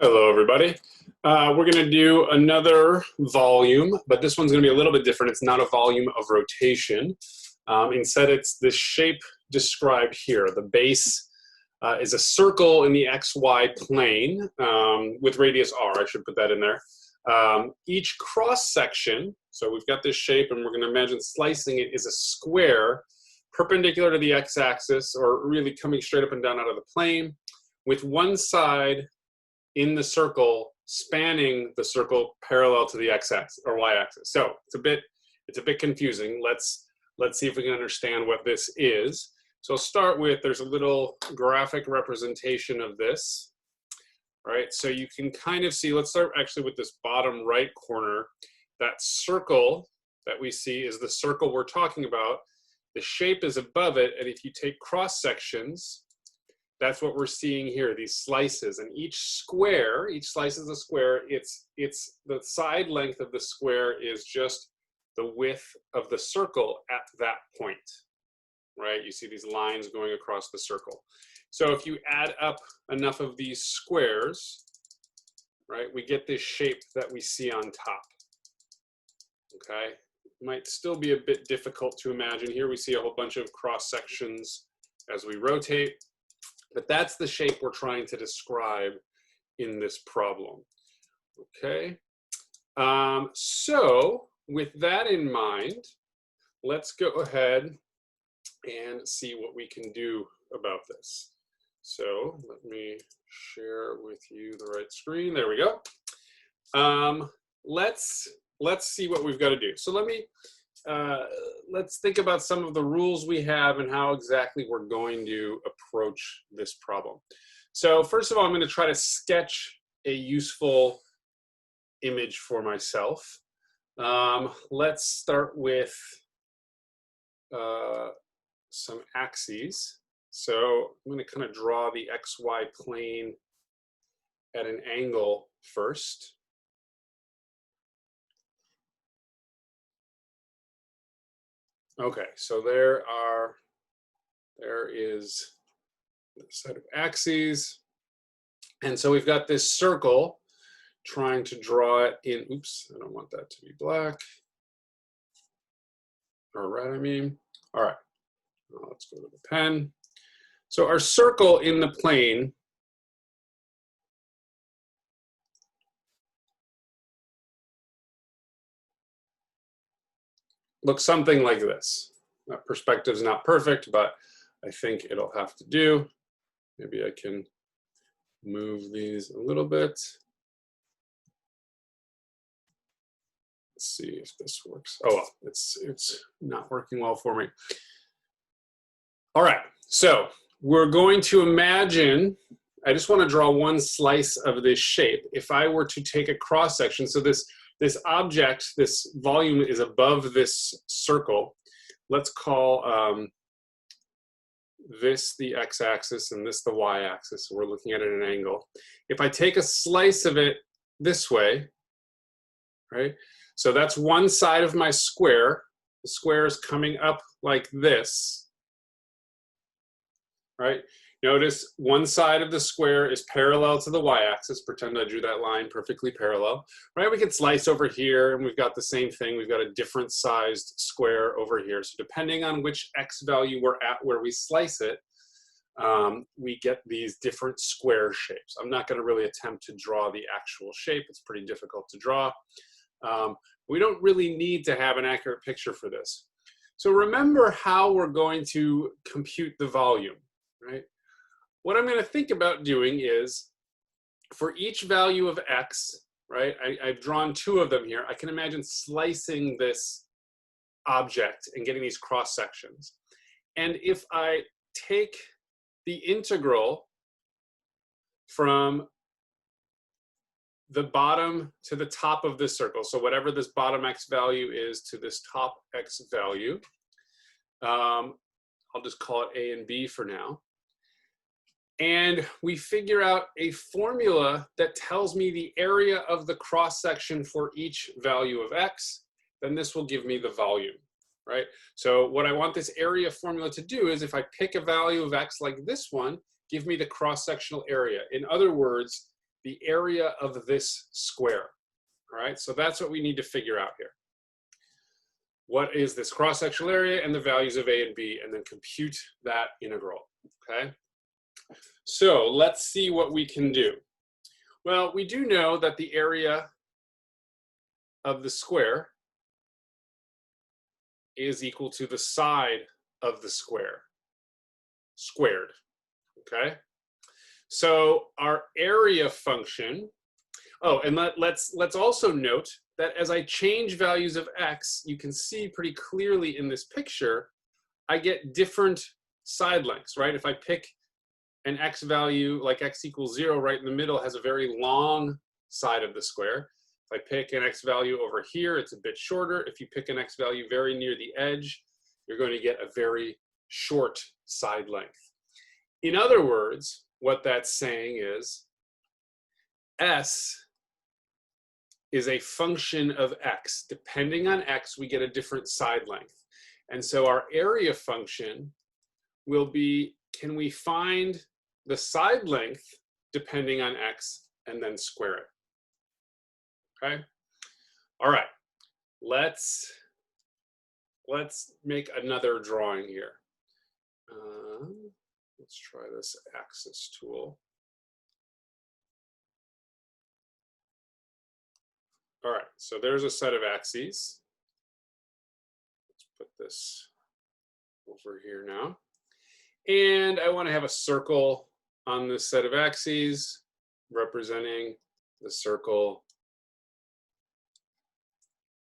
Hello, everybody. We're going to do another volume, but this one's going to be a little bit different. It's not a volume of rotation. Instead, it's this shape described here. The base is a circle in the XY plane with radius r. I should put that in there. Each cross section, so we've got this shape, and we're going to imagine slicing it, is a square perpendicular to the x-axis, or really coming straight up and down out of the plane, with one side in the circle spanning the circle parallel to the x-axis or y-axis. So it's a bit confusing. Let's see if we can understand what this is. So I'll start with, there's a little graphic representation of this, right? So you can kind of see, let's start actually with this bottom right corner. That circle that we see is the circle we're talking about. The shape is above it, and if you take cross sections, that's what we're seeing here, these slices. And each slice is a square. It's the side length of the square is just the width of the circle at that point, right? You see these lines going across the circle. So if you add up enough of these squares, right, we get this shape that we see on top, okay? Might still be a bit difficult to imagine. Here we see a whole bunch of cross sections as we rotate. But that's the shape we're trying to describe in this problem, okay? So with that in mind, let's go ahead and see what we can do about this. So let me share with you the right screen. There we go. Let's see what we've got to do. So let's think about some of the rules we have and how exactly we're going to approach this problem. So first of all, I'm going to try to sketch a useful image for myself. Let's start with some axes. So I'm going to kind of draw the XY plane at an angle first. Okay, so there is a set of axes. And so we've got this circle, trying to draw it in, oops, I don't want that to be black. Or red, I mean. All right, well, let's go to the pen. So our circle in the plane looks something like this. That perspective's not perfect, but I think it'll have to do. Maybe I can move these a little bit. Let's see if this works. Oh, well, it's not working well for me. All right, so we're going to imagine, I just want to draw one slice of this shape. If I were to take a cross section, so this object, this volume is above this circle. Let's call this the x-axis and this the y-axis. So we're looking at it at an angle. If I take a slice of it this way, right? So that's one side of my square. The square is coming up like this, right? Notice one side of the square is parallel to the y-axis. Pretend I drew that line perfectly parallel, right? We can slice over here, and we've got the same thing. We've got a different sized square over here. So depending on which x value we're at where we slice it, we get these different square shapes. I'm not going to really attempt to draw the actual shape. It's pretty difficult to draw. We don't really need to have an accurate picture for this. So remember how we're going to compute the volume, right? What I'm going to think about doing is, for each value of x, right, I've drawn two of them here. I can imagine slicing this object and getting these cross sections. And if I take the integral from the bottom to the top of this circle, so whatever this bottom x value is to this top x value, I'll just call it a and b for now. And we figure out a formula that tells me the area of the cross section for each value of x, then this will give me the volume, right? So what I want this area formula to do is, if I pick a value of x like this one, give me the cross-sectional area. In other words, the area of this square. All right, so that's what we need to figure out here. What is this cross-sectional area and the values of a and b, and then compute that integral, okay? So let's see what we can do. Well, we do know that the area of the square is equal to the side of the square squared, okay? So our area function, oh, and let's also note that as I change values of x, you can see pretty clearly in this picture, I get different side lengths, right? If I pick an x value like x equals 0 right in the middle, has a very long side of the square. If I pick an x value over here, it's a bit shorter. If you pick an x value very near the edge, you're going to get a very short side length. In other words, what that's saying is s is a function of x. Depending on x, we get a different side length. And so our area function will be, can we find the side length depending on x and then square it? Okay. All right. Let's make another drawing here. Let's try this axis tool. All right, so there's a set of axes. Let's put this over here now. And I want to have a circle on this set of axes representing the circle,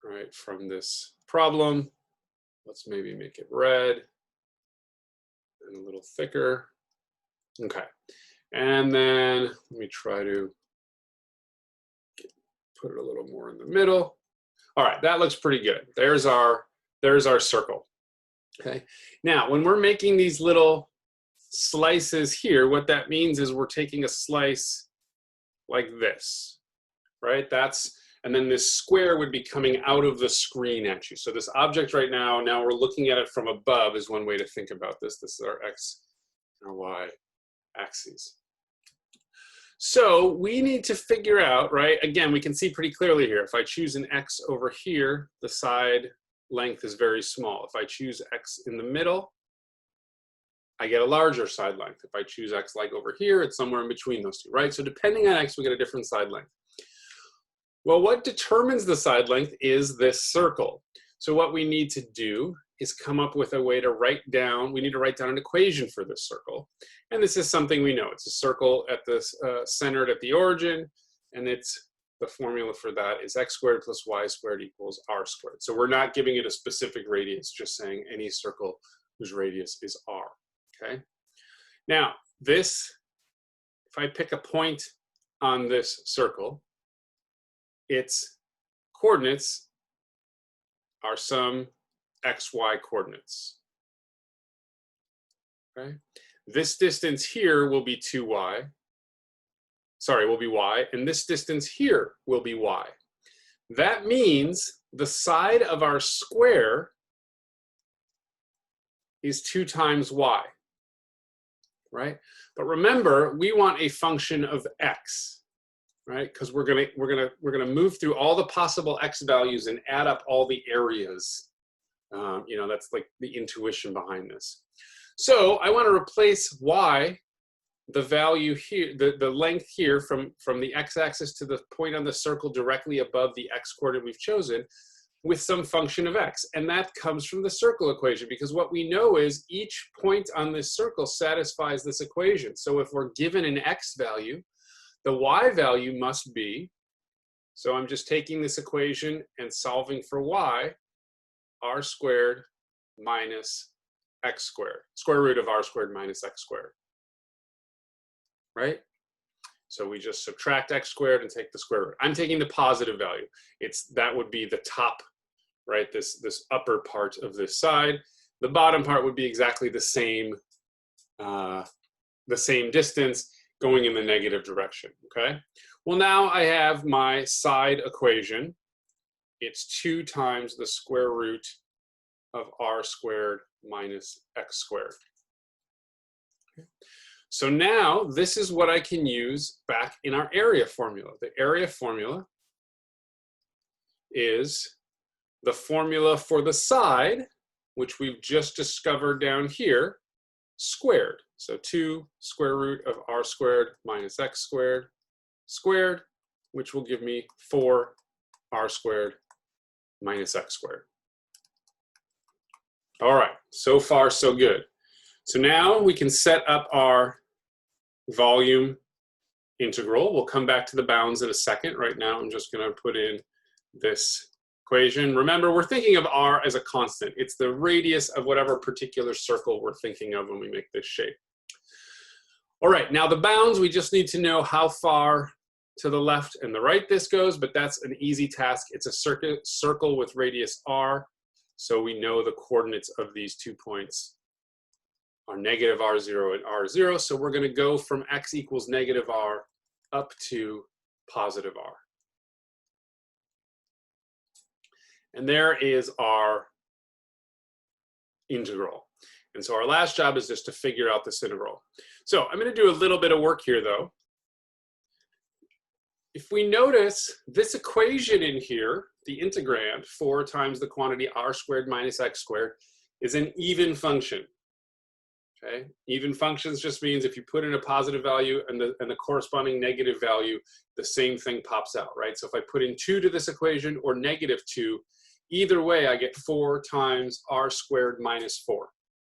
right, from this problem. Let's maybe make it red and a little thicker. Okay, and then let me try to put it a little more in the middle. All right, that looks pretty good. There's our circle. Okay, now when we're making these little slices here, what that means is we're taking a slice like this, right? And then this square would be coming out of the screen at you. So this object right now we're looking at it from above is one way to think about this. This is our x and our y axes. So we need to figure out, right? Again, we can see pretty clearly here. If I choose an x over here, the side length is very small. If I choose x in the middle, I get a larger side length. If I choose x like over here, it's somewhere in between those two, right? So depending on x, we get a different side length. Well, what determines the side length is this circle. So what we need to do is come up with a way to write down, we need to write down an equation for this circle. And this is something we know. It's a circle at the centered at the origin, and the formula for that is x squared plus y squared equals r squared. So we're not giving it a specific radius, just saying any circle whose radius is r, okay? Now, if I pick a point on this circle, its coordinates are some xy coordinates, okay? This distance here will be 2y, will be y, and this distance here will be y. That means the side of our square is 2 times y, right? But remember, we want a function of x, right? Because we're gonna move through all the possible x values and add up all the areas. You know, that's like the intuition behind this. So I want to replace y, the value here, the length here from the x-axis to the point on the circle directly above the x coordinate we've chosen, with some function of x. And that comes from the circle equation, because what we know is each point on this circle satisfies this equation. So if we're given an x value, the y value must be, so I'm just taking this equation and solving for y, r squared minus x squared, square root of r squared minus x squared, right? So we just subtract x squared and take the square root. I'm taking the positive value. That would be the top, right? This upper part of this side. The bottom part would be exactly the same distance going in the negative direction, okay? Well, now I have my side equation. It's 2 times the square root of r squared minus x squared. Okay. So now this is what I can use back in our area formula. The area formula is the formula for the side, which we've just discovered down here, squared. So 2 square root of r squared minus x squared squared, which will give me 4 r squared minus x squared. All right, so far so good. So now we can set up our volume integral. We'll come back to the bounds in a second. Right now I'm just going to put in this equation. Remember, we're thinking of r as a constant. It's the radius of whatever particular circle we're thinking of when we make this shape. All right, now the bounds, we just need to know how far to the left and the right this goes, but that's an easy task. It's a circle with radius r, so we know the coordinates of these 2 points are negative r0 and r0, so we're going to go from x equals negative r up to positive r. And there is our integral. And so our last job is just to figure out this integral. So I'm going to do a little bit of work here, though. If we notice this equation in here, the integrand, 4 times the quantity r squared minus x squared, is an even function. Okay? Even functions just means if you put in a positive value and the corresponding negative value, the same thing pops out, right? So if I put in 2 to this equation or negative 2, either way I get 4 times r squared minus 4,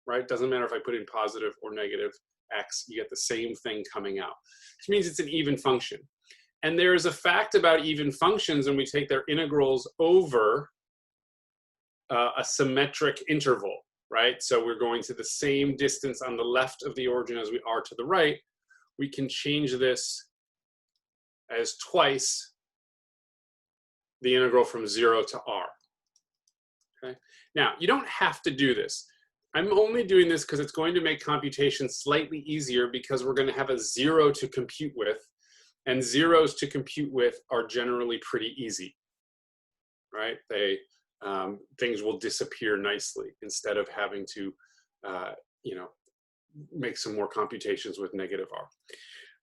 right? Doesn't matter if I put in positive or negative x, you get the same thing coming out, which means it's an even function. And there is a fact about even functions, and we take their integrals over a symmetric interval, right? So we're going to the same distance on the left of the origin as we are to the right. We can change this as twice the integral from 0 to r. Okay? Now, you don't have to do this. I'm only doing this because it's going to make computation slightly easier because we're going to have a 0 to compute with, and zeros to compute with are generally pretty easy, right? Things will disappear nicely instead of having to, you know, make some more computations with negative r.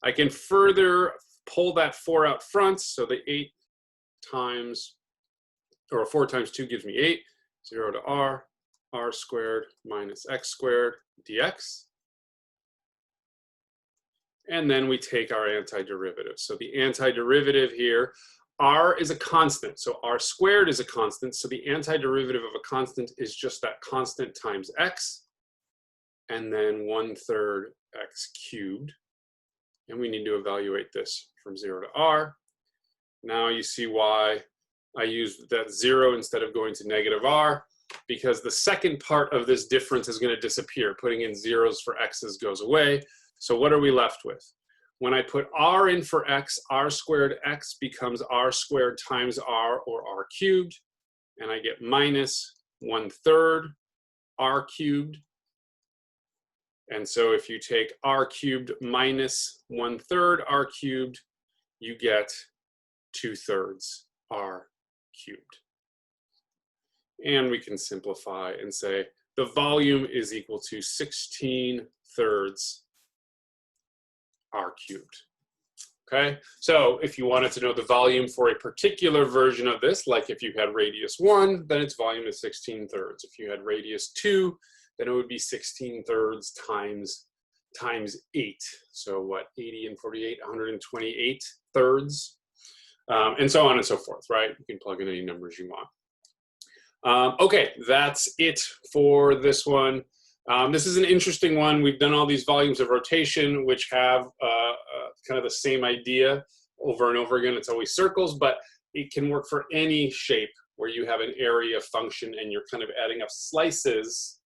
I can further pull that 4 out front, so the 8 times, or 4 times 2 gives me 8, 0 to r squared minus x squared dx. And then we take our antiderivative. So the antiderivative here, r is a constant, so r squared is a constant, so the antiderivative of a constant is just that constant times x, and then 1/3 x cubed. And we need to evaluate this from 0 to r. Now you see why I used that 0 instead of going to negative r, because the second part of this difference is going to disappear. Putting in zeros for x's goes away. So what are we left with? When I put r in for x, r squared x becomes r squared times r, or r cubed, and I get minus 1/3 r cubed. And so if you take r cubed minus 1/3 r cubed, you get 2/3 r cubed. And we can simplify and say the volume is equal to 16/3 r cubed. Okay, so if you wanted to know the volume for a particular version of this, like if you had radius 1, then its volume is 16/3. If you had radius 2, then it would be 16/3 times 8. So what, 80 and 48, 128 thirds, and so on and so forth, right? You can plug in any numbers you want. Okay, that's it for this one. This is an interesting one. We've done all these volumes of rotation, which have kind of the same idea over and over again. It's always circles, but it can work for any shape where you have an area function and you're kind of adding up slices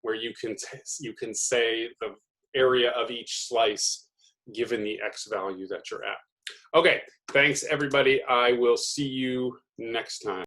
where you can say the area of each slice given the x value that you're at. Okay, thanks everybody. I will see you next time.